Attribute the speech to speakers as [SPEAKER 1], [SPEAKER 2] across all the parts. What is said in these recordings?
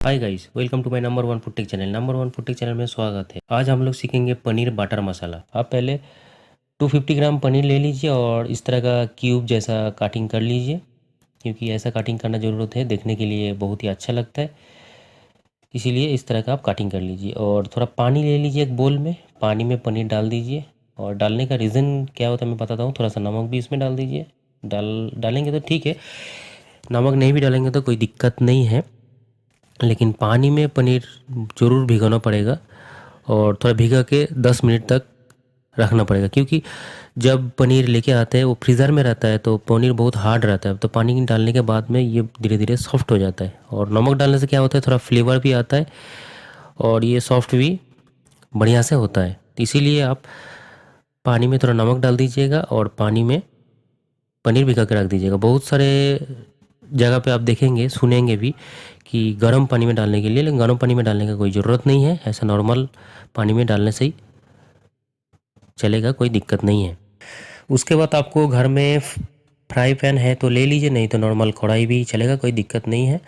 [SPEAKER 1] Hi guys, welcome to my number one food tech channel. Number one food tech channel में स्वागत है। आज हम लोग सीखेंगे पनीर बटर मसाला। आप पहले 250 ग्राम पनीर ले लीजिए और इस तरह का क्यूब जैसा काटिंग कर लीजिए, क्योंकि ऐसा काटिंग करना ज़रूरत है, देखने के लिए बहुत ही अच्छा लगता है। इसीलिए इस तरह का आप काटिंग कर लीजिए और थोड़ा पानी ले लीजिए एक बोल में। पानी में पनीर डाल दीजिए और डालने का रीज़न क्या होता है मैं बताता हूँ। थोड़ा सा नमक भी इसमें डाल दीजिए। डालेंगे तो ठीक है, नमक नहीं भी डालेंगे तो कोई दिक्कत नहीं है, लेकिन पानी में पनीर ज़रूर भिगोना पड़ेगा और थोड़ा भिगा के 10 मिनट तक रखना पड़ेगा, क्योंकि जब पनीर लेके आते हैं वो फ्रीज़र में रहता है तो पनीर बहुत हार्ड रहता है। तो पानी डालने के बाद में ये धीरे धीरे सॉफ्ट हो जाता है और नमक डालने से क्या होता है, थोड़ा फ्लेवर भी आता है और ये सॉफ्ट भी बढ़िया से होता है। तो इसीलिए आप पानी में थोड़ा नमक डाल दीजिएगा और पानी में पनीर भिगा के रख दीजिएगा। बहुत सारे जगह पे आप देखेंगे, सुनेंगे भी कि गर्म पानी में डालने के लिए, लेकिन गर्म पानी में डालने की कोई ज़रूरत नहीं है। ऐसा नॉर्मल पानी में डालने से ही चलेगा, कोई दिक्कत नहीं है। उसके बाद आपको घर में फ्राई पैन है तो ले लीजिए, नहीं तो नॉर्मल कढ़ाई भी चलेगा, कोई दिक्कत नहीं है।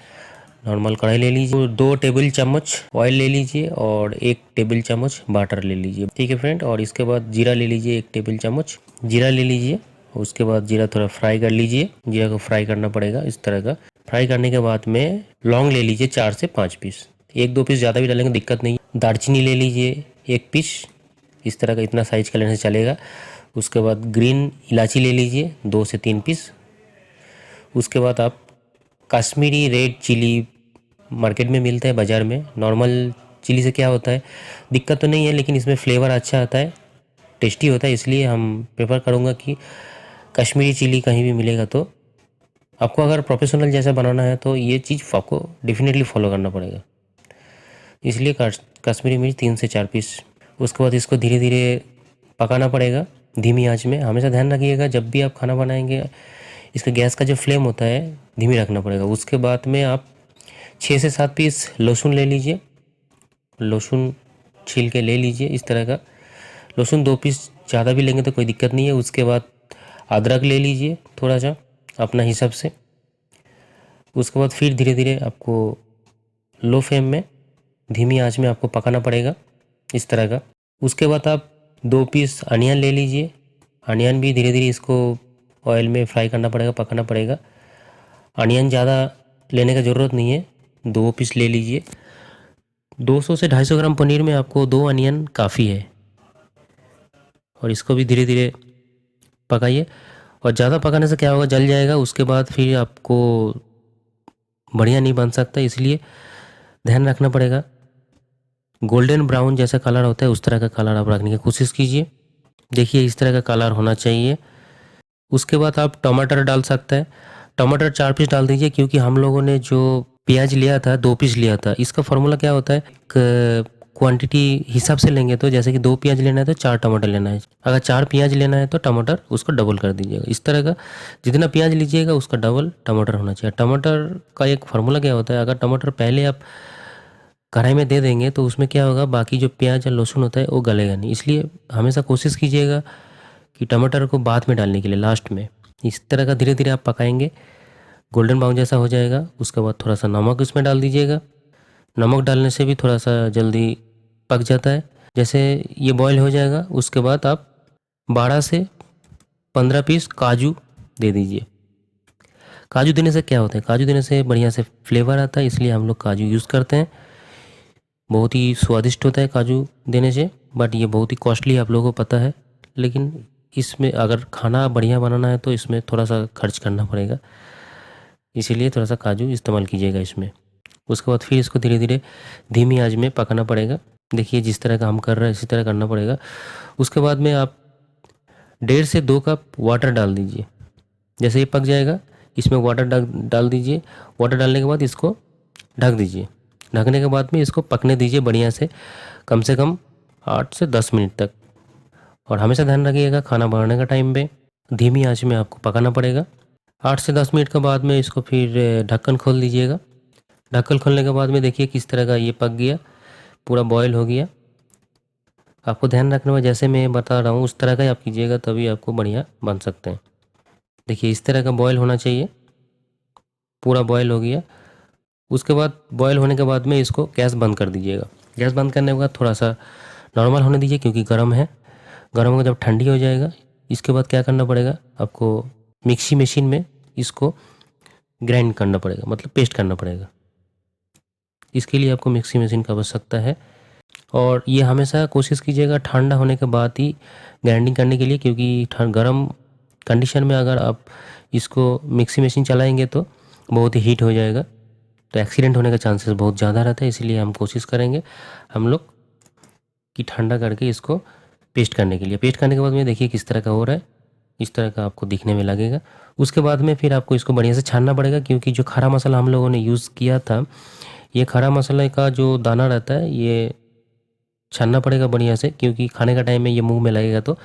[SPEAKER 1] नॉर्मल कढ़ाई ले लीजिए, 2 टेबल चम्मच ऑयल ले लीजिए और 1 टेबल चम्मच बटर ले लीजिए, ठीक है फ्रेंड। और इसके बाद जीरा ले लीजिए, 1 टेबल चम्मच जीरा ले लीजिए। उसके बाद जीरा थोड़ा फ्राई कर लीजिए, जीरा को फ्राई करना पड़ेगा इस तरह का। फ्राई करने के बाद में लौंग ले लीजिए 4 से 5 पीस, 1-2 पीस ज़्यादा भी डालेंगे दिक्कत नहीं। दालचीनी ले लीजिए 1 पीस, इस तरह का, इतना साइज का लेने से चलेगा। उसके बाद ग्रीन इलायची ले लीजिए 2 से 3 पीस। उसके बाद आप कश्मीरी रेड चिली मार्केट में मिलता है, बाज़ार में। नॉर्मल चिली से क्या होता है, दिक्कत तो नहीं है, लेकिन इसमें फ्लेवर अच्छा आता है, टेस्टी होता है। इसलिए हम प्रेफर करूँगा कि कश्मीरी चिली कहीं भी मिलेगा तो आपको, अगर प्रोफेशनल जैसा बनाना है तो ये चीज़ आपको डेफिनेटली फॉलो करना पड़ेगा। इसलिए कश्मीरी मिर्च 3 से 4 पीस। उसके बाद इसको धीरे धीरे पकाना पड़ेगा धीमी आंच में। हमेशा ध्यान रखिएगा जब भी आप खाना बनाएंगे, इसका गैस का जो फ्लेम होता है धीमी रखना पड़ेगा। उसके बाद में आप 6 से 7 पीस लहसुन ले लीजिए, लहसुन छील के ले लीजिए इस तरह का। लहसुन 2 पीस, ज़्यादा भी लेंगे तो कोई दिक्कत नहीं है। उसके बाद अदरक ले लीजिए थोड़ा सा अपना हिसाब से। उसके बाद फिर धीरे धीरे आपको लो फ्लेम में, धीमी आंच में आपको पकाना पड़ेगा इस तरह का। उसके बाद आप 2 पीस अनियन ले लीजिए, अनियन भी धीरे धीरे इसको ऑयल में फ्राई करना पड़ेगा, पकाना पड़ेगा। अनियन ज़्यादा लेने का ज़रूरत नहीं है, 2 पीस ले लीजिए। 200 से 250 ग्राम पनीर में आपको 2 अनियन काफ़ी है। और इसको भी धीरे धीरे पकाइए, और ज़्यादा पकाने से क्या होगा, जल जाएगा। उसके बाद फिर आपको बढ़िया नहीं बन सकता, इसलिए ध्यान रखना पड़ेगा। गोल्डन ब्राउन जैसा कलर होता है उस तरह का कलर आप रखने की कोशिश कीजिए। देखिए इस तरह का कलर होना चाहिए। उसके बाद आप टमाटर डाल सकते हैं। टमाटर 4 पीस डाल दीजिए, क्योंकि हम लोगों ने जो प्याज लिया था 2 पीस लिया था। इसका फार्मूला क्या होता है, क्वांटिटी हिसाब से लेंगे तो जैसे कि 2 प्याज लेना है तो 4 टमाटर लेना है। अगर 4 प्याज लेना है तो टमाटर उसको डबल कर दीजिएगा इस तरह का। जितना प्याज लीजिएगा उसका डबल टमाटर होना चाहिए। टमाटर का एक फार्मूला क्या होता है, अगर टमाटर पहले आप कढ़ाई में दे देंगे तो उसमें क्या होगा, बाकी जो प्याज और लहसुन होता है वो गलेगा नहीं। इसलिए हमेशा कोशिश कीजिएगा कि टमाटर को बाद में डालने के लिए, लास्ट में। इस तरह का धीरे धीरे आप पकाएंगे, गोल्डन ब्राउन जैसा हो जाएगा। उसके बाद थोड़ा सा नमक इसमें डाल दीजिएगा। नमक डालने से भी थोड़ा सा जल्दी पक जाता है। जैसे ये बॉईल हो जाएगा उसके बाद आप 12 से 15 पीस काजू दे दीजिए। काजू देने से क्या होता है, काजू देने से बढ़िया से फ्लेवर आता है, इसलिए हम लोग काजू यूज़ करते हैं। बहुत ही स्वादिष्ट होता है काजू देने से, बट ये बहुत ही कॉस्टली आप लोगों को पता है। लेकिन इसमें अगर खाना बढ़िया बनाना है तो इसमें थोड़ा सा खर्च करना पड़ेगा, इसीलिए थोड़ा सा काजू इस्तेमाल कीजिएगा इसमें। उसके बाद फिर इसको धीरे धीरे धीमी आंच में पकाना पड़ेगा। देखिए जिस तरह का हम कर रहे हैं इसी तरह करना पड़ेगा। उसके बाद में आप 1.5 से 2 कप वाटर डाल दीजिए। जैसे ये पक जाएगा इसमें वाटर डाल दीजिए। वाटर डालने के बाद इसको ढक दीजिए। ढकने के बाद में इसको पकने दीजिए बढ़िया से कम 8 से 10 मिनट तक। और हमेशा ध्यान रखिएगा खाना बनाने का टाइम पे धीमी आंच में आपको पकाना पड़ेगा। 8 से 10 मिनट के बाद में इसको फिर ढक्कन खोल दीजिएगा। ढक्कन खोलने के बाद में देखिए किस तरह का ये पक गया, पूरा बॉयल हो गया। आपको ध्यान रखना है, जैसे मैं बता रहा हूँ उस तरह का ही आप कीजिएगा, तभी आपको बढ़िया बन सकते हैं। देखिए इस तरह का बॉयल होना चाहिए, पूरा बॉयल हो गया। उसके बाद बॉयल होने के बाद में इसको गैस बंद कर दीजिएगा। गैस बंद करने के बाद थोड़ा सा नॉर्मल होने दीजिए क्योंकि गर्म है। गर्म होकर जब ठंडी हो जाएगा, इसके बाद क्या करना पड़ेगा आपको, मिक्सी मशीन में इसको ग्राइंड करना पड़ेगा, मतलब पेस्ट करना पड़ेगा। इसके लिए आपको मिक्सी मशीन की आवश्यकता है और ये हमेशा कोशिश कीजिएगा ठंडा होने के बाद ही ग्राइंडिंग करने के लिए, क्योंकि गर्म कंडीशन में अगर आप इसको मिक्सी मशीन चलाएंगे तो बहुत ही हीट हो जाएगा, तो एक्सीडेंट होने का चांसेस बहुत ज़्यादा रहता है। इसलिए हम कोशिश करेंगे हम लोग कि ठंडा करके इसको पेस्ट करने के लिए। पेस्ट करने के बाद में देखिए किस तरह का हो रहा है, इस तरह का आपको दिखने में लगेगा। उसके बाद में फिर आपको इसको बढ़िया से छानना पड़ेगा, क्योंकि जो खड़ा मसाला हम लोगों ने यूज़ किया था, ये खड़ा मसाले का जो दाना रहता है ये छानना पड़ेगा बढ़िया से, क्योंकि खाने का टाइम में ये मुंह में लगेगा तो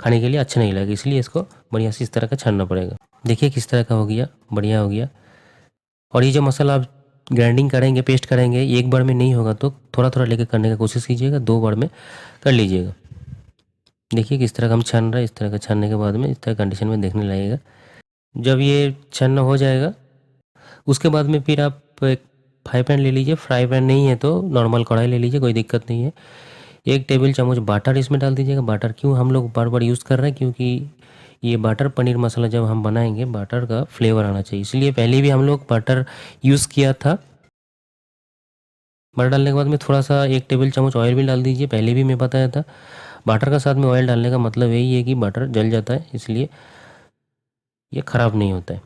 [SPEAKER 1] खाने के लिए अच्छा नहीं लगेगा, इसलिए इसको बढ़िया से इस तरह का छानना पड़ेगा। देखिए किस तरह का हो गया, बढ़िया हो गया। और ये जो मसाला आप ग्राइंडिंग करेंगे, पेस्ट करेंगे, एक बार में नहीं होगा तो थोड़ा थोड़ा लेकर करने का कोशिश कीजिएगा, 2 बार में कर लीजिएगा। देखिए किस तरह का हम छान रहे हैं, इस तरह का छानने के बाद में इस तरह कंडीशन में देखने लगेगा। जब ये छानना हो जाएगा उसके बाद में फिर आप एक फ्राई पैन ले लीजिए, फ्राई पैन नहीं है तो नॉर्मल कढ़ाई ले लीजिए, कोई दिक्कत नहीं है। 1 टेबल चम्मच बटर इसमें डाल दीजिएगा। बटर क्यों हम लोग बार बार यूज़ कर रहे हैं, क्योंकि ये बटर पनीर मसाला जब हम बनाएंगे बटर का फ्लेवर आना चाहिए, इसलिए पहले भी हम लोग बटर यूज़ किया था। बटर डालने के बाद में थोड़ा सा 1 टेबल चम्मच ऑयल भी डाल दीजिए, पहले भी मैं बताया था। बटर का साथ में ऑयल डालने का मतलब यही है कि बटर जल जाता है, इसलिए ये ख़राब नहीं होता है।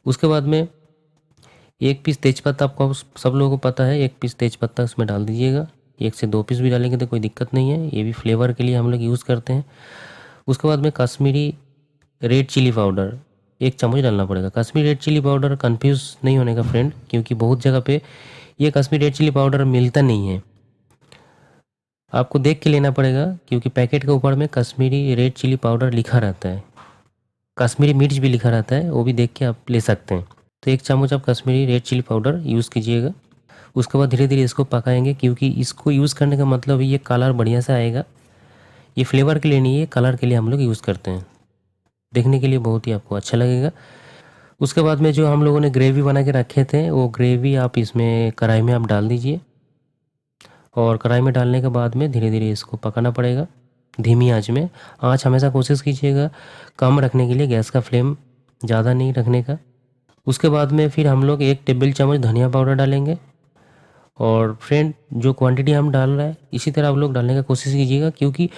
[SPEAKER 1] उसके बाद में 1 पीस तेज़पत्ता, आपको सब लोगों को पता है, 1 पीस तेज़पत्ता उसमें डाल दीजिएगा। 1 से 2 पीस भी डालेंगे तो कोई दिक्कत नहीं है, ये भी फ्लेवर के लिए हम लोग यूज़ करते हैं। उसके बाद में कश्मीरी रेड चिली पाउडर 1 चम्मच डालना पड़ेगा। Kashmiri red chilli powder confuse नहीं होने का फ्रेंड, क्योंकि बहुत जगह पे ये कश्मीरी रेड चिली पाउडर मिलता नहीं है, आपको देख के लेना पड़ेगा, क्योंकि पैकेट के ऊपर में कश्मीरी रेड चिली पाउडर लिखा रहता है, कश्मीरी मिर्च भी लिखा रहता है, वो भी देख के आप ले सकते हैं। तो 1 चम्मच आप Kashmiri red chilli powder use कीजिएगा। उसके बाद धीरे धीरे इसको पकाएंगे, क्योंकि इसको यूज़ करने का मतलब ये कलर बढ़िया से आएगा। ये फ्लेवर के लिए नहीं है, कलर के लिए हम लोग यूज़ करते हैं, देखने के लिए बहुत ही आपको अच्छा लगेगा। उसके बाद में जो हम लोगों ने ग्रेवी बना के रखे थे, वो ग्रेवी आप इसमें कढ़ाई में आप डाल दीजिए और कढ़ाई में डालने के बाद में धीरे धीरे इसको पकाना पड़ेगा धीमी आंच में। आंच हमेशा कोशिश कीजिएगा कम रखने के लिए, गैस का फ्लेम ज़्यादा नहीं रखने का। उसके बाद में फिर हम लोग 1 टेबल चम्मच धनिया पाउडर डालेंगे। और फ्रेंड जो क्वांटिटी हम डाल रहे हैं इसी तरह आप लोग डालने का कोशिश कीजिएगा, क्योंकि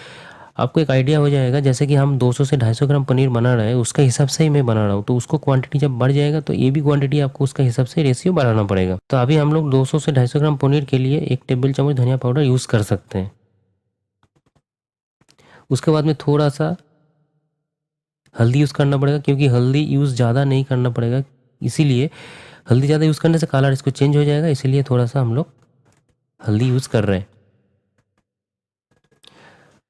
[SPEAKER 1] आपको एक आइडिया हो जाएगा, जैसे कि हम 200 से 250 ग्राम पनीर बना रहे हैं उसका हिसाब से ही मैं बना रहा हूँ, तो उसको क्वांटिटी जब बढ़ जाएगा तो ये भी क्वांटिटी आपको उसका हिसाब से रेशियो बढ़ाना पड़ेगा। तो अभी हम लोग 200 से 250 ग्राम पनीर के लिए 1 टेबल चम्मच धनिया पाउडर यूज़ कर सकते हैं। उसके बाद में थोड़ा सा हल्दी यूज़ करना पड़ेगा, क्योंकि हल्दी यूज़ ज़्यादा नहीं करना पड़ेगा, इसीलिए हल्दी ज़्यादा यूज़ करने से कलर इसको चेंज हो जाएगा, इसीलिए थोड़ा सा हम लोग हल्दी यूज़ कर रहे हैं।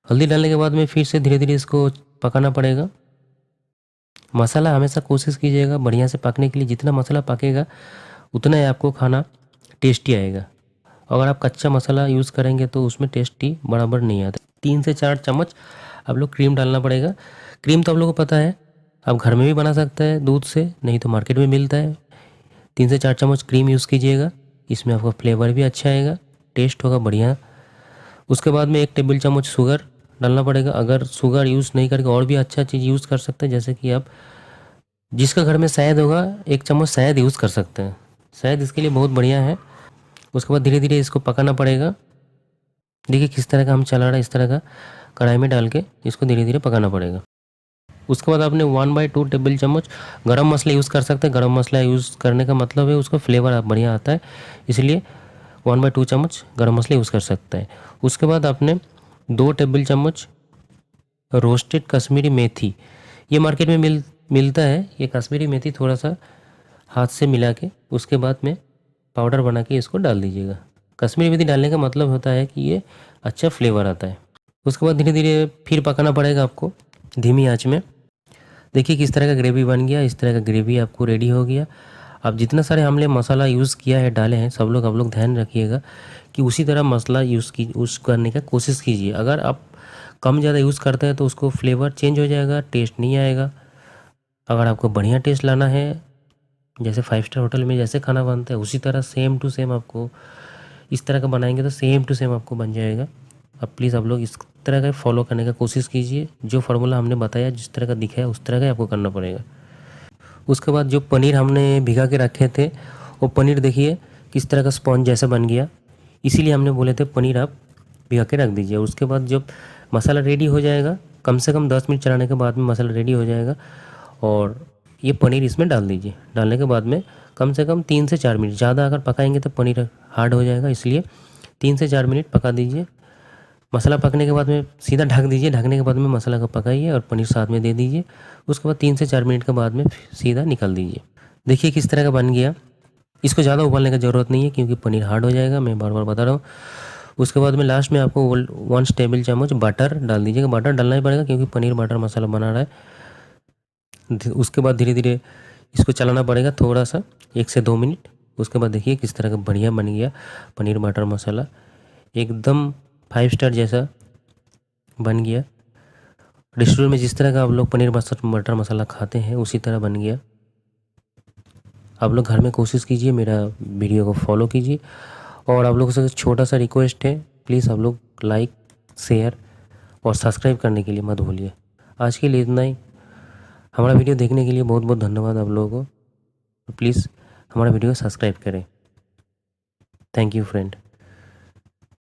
[SPEAKER 1] हल्दी डालने के बाद में फिर से धीरे धीरे इसको पकाना पड़ेगा। मसाला हमेशा कोशिश कीजिएगा बढ़िया से पकने के लिए, जितना मसाला पकेगा उतना ही आपको खाना टेस्टी आएगा। अगर आप कच्चा मसाला यूज़ करेंगे तो उसमें टेस्टी बराबर नहीं आता। 3 से 4 चम्मच आप लोग क्रीम डालना पड़ेगा। क्रीम तो आप लोगों को पता है, आप घर में भी बना सकते हैं दूध से, नहीं तो मार्केट में मिलता है। 3 से 4 चम्मच क्रीम यूज़ कीजिएगा, इसमें आपका फ्लेवर भी अच्छा आएगा, टेस्ट होगा बढ़िया। उसके बाद में 1 टेबल चम्मच शुगर डालना पड़ेगा। अगर शुगर यूज़ नहीं करके और भी अच्छा चीज़ यूज़ कर सकते हैं, जैसे कि आप जिसका घर में शहद होगा 1 चम्मच शहद यूज़ कर सकते हैं, शहद इसके लिए बहुत बढ़िया है। उसके बाद धीरे धीरे इसको पकाना पड़ेगा। देखिए किस तरह का हम चला रहा है, इस तरह का कढ़ाई में डाल के इसको धीरे धीरे पकाना पड़ेगा। उसके बाद आपने 1/2 टेबल चम्मच गरम मसाला यूज़ कर सकते हैं। गरम मसाला यूज़ करने का मतलब है उसका फ्लेवर बढ़िया आता है, इसलिए 1/2 चम्मच गरम मसाला यूज़ कर सकते हैं। उसके बाद आपने 2 टेबल चम्मच रोस्टेड कश्मीरी मेथी, ये मार्केट में मिलता है, ये कश्मीरी मेथी थोड़ा सा हाथ से मिला के उसके बाद में पाउडर बना के इसको डाल दीजिएगा। कश्मीरी मेथी डालने का मतलब होता है कि ये अच्छा फ्लेवर आता है। उसके बाद धीरे धीरे फिर पकाना पड़ेगा आपको धीमी आंच में। देखिए किस तरह का ग्रेवी बन गया, इस तरह का ग्रेवी आपको रेडी हो गया। अब जितना सारे हमने मसाला यूज़ किया है, डाले हैं, सब लोग आप लोग ध्यान रखिएगा कि उसी तरह मसाला यूज़ करने का कोशिश कीजिए। अगर आप कम ज़्यादा यूज़ करते हैं तो उसको फ्लेवर चेंज हो जाएगा, टेस्ट नहीं आएगा। अगर आपको बढ़िया टेस्ट लाना है जैसे 5 स्टार होटल में जैसे खाना बनता है उसी तरह सेम टू सेम आपको इस तरह का बनाएंगे तो सेम टू सेम आपको बन जाएगा। अब प्लीज़ आप लोग इस तरह का फॉलो करने का कोशिश कीजिए। जो फार्मूला हमने बताया जिस तरह का दिखाया उस तरह का आपको करना पड़ेगा। उसके बाद जो पनीर हमने भिगा के रखे थे वो पनीर देखिए किस तरह का स्पॉन्ज जैसा बन गया। इसीलिए हमने बोले थे पनीर आप भिगा के रख दीजिए। उसके बाद जब मसाला रेडी हो जाएगा कम से कम 10 मिनट चलाने के बाद में मसाला रेडी हो जाएगा और ये पनीर इसमें डाल दीजिए। डालने के बाद में कम से कम 3 से 4 मिनट, ज़्यादा अगर पकाएंगे तो पनीर हार्ड हो जाएगा, इसलिए 3 से 4 मिनट पका दीजिए। मसाला पकने के बाद में सीधा ढक दीजिए। ढकने के बाद में मसाला को पकाइए और पनीर साथ में दे दीजिए। उसके बाद 3 से 4 मिनट के बाद में सीधा निकाल दीजिए। देखिए किस तरह का बन गया। इसको ज़्यादा उबालने की ज़रूरत नहीं है क्योंकि पनीर हार्ड हो जाएगा, मैं बार बार बता रहा हूँ। उसके बाद में लास्ट में आपको 1 टेबल चम्मच बटर डाल दीजिएगा। बटर डालना ही पड़ेगा क्योंकि पनीर बटर मसाला बना रहा है। उसके बाद धीरे धीरे इसको चलाना पड़ेगा थोड़ा सा 1 से 2 मिनट। उसके बाद देखिए किस तरह का बढ़िया बन गया पनीर बटर मसाला, एकदम 5 स्टार जैसा बन गया। रेस्टोरेंट में जिस तरह का आप लोग पनीर बटर मसाला खाते हैं उसी तरह बन गया। आप लोग घर में कोशिश कीजिए, मेरा वीडियो को फॉलो कीजिए और आप लोगों से छोटा सा रिक्वेस्ट है, प्लीज़ आप लोग लाइक शेयर और सब्सक्राइब करने के लिए मत भूलिए। आज के लिए इतना ही। हमारा वीडियो देखने के लिए बहुत बहुत धन्यवाद आप लोगों को। प्लीज़ हमारा वीडियो सब्सक्राइब करें। Thank you friend.